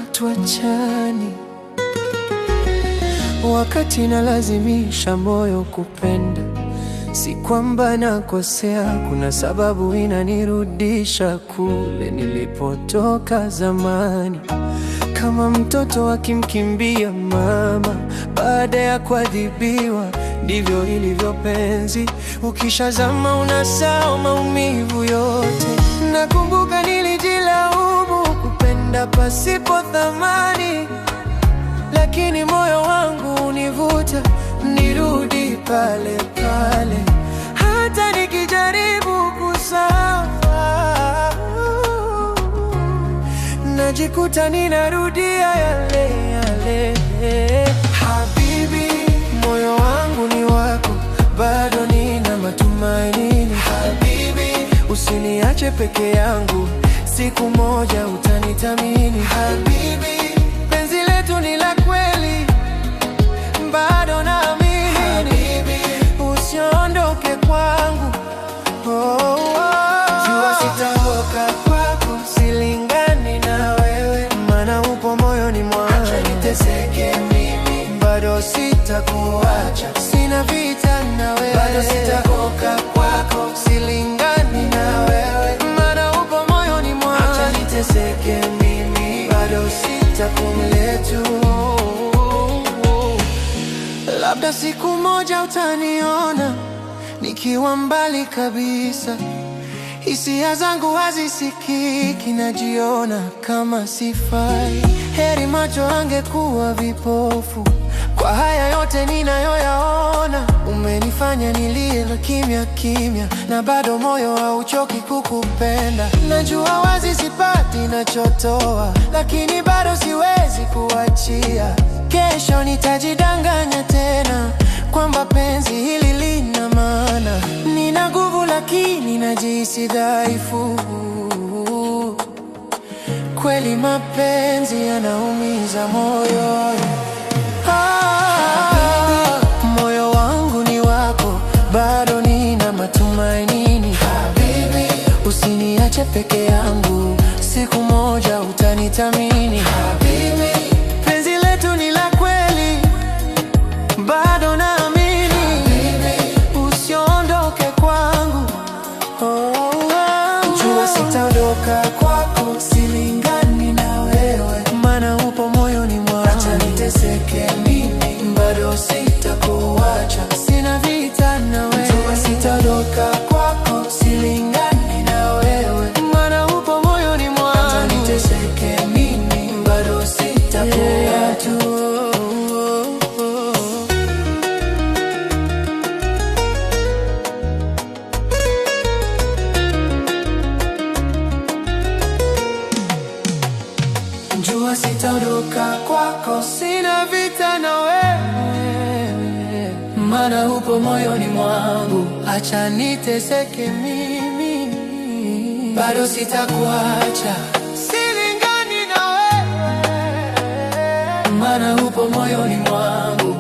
Hatuachani wakati nalazimisha moyo kupenda, si kwamba nakosea, kuna sababu inanirudisha kule nilipotoka zamani. Kama mtoto akimkimbia mama baada ya kuadhibiwa, ndivyo ilivyo penzi, ukishazama unasahau maumivu yote. Nakumbuka nilijilaumu kupenda pasipo thamani, lakini moyo wangu univuta nirudi pale pale. Hata nikijaribu kusahau, najikuta ninarudia yale yale. Habibi, moyo wangu ni wako, bado nina matumaini. Habibi, usiniache peke yangu, siku moja utanithamini. Habibi, penzi letu ni la kweli, bado naamini. Habibi, usiondoke kwangu. Jua sitaoka kwako, silingani na wewe, maana upo moyoni mwangu. Acha niteseke mimi, bado sitakuacha. Sina vita na wewe, bado sitaoka kwako, silingani na wewe, maana upo moyoni mwangu. Acha niteseke mimi, bado sitakuletu. Labda siku moja utaniona nikiwa mbali kabisa, hisia zangu hazisikiki, najiona kama sifai. Heri macho angekuwa vipofu kwa haya yote ninayoyaona. Umenifanya nilie kimya kimya, na bado moyo hauchoki kukupenda. Najua wazi sipati nachotoa, lakini bado siwezi kuachia. Kesho nitajidanganya tena kwamba penzi hili lina maana. Nina nguvu lakini najihisi dhaifu. Kweli mapenzi yanaumiza moyo. Moyo wangu ni wako, bado nina matumaini. Habibi, usiniache peke yangu, siku moja utanithamini. Habibi, penzi letu ni la kweli, bado naamini. Habibi, usiondoke kwangu. Jua sitaondoka kwako, silingani na wewe, maana upo moyoni mwangu. Acha niteseke mimi, bado sitakuacha. Sina vita na wewe, jua sitaondoka kwako, silingani na wewe, maana upo moyoni mwangu. Acha niteseke mimi, bado sitakuacha. Jua sitaondoka kwako, sina vita na wewe, maana upo moyoni mwangu. Acha niteseke mimi, bado sitakuacha. Silingani na wewe, maana upo moyoni mwangu.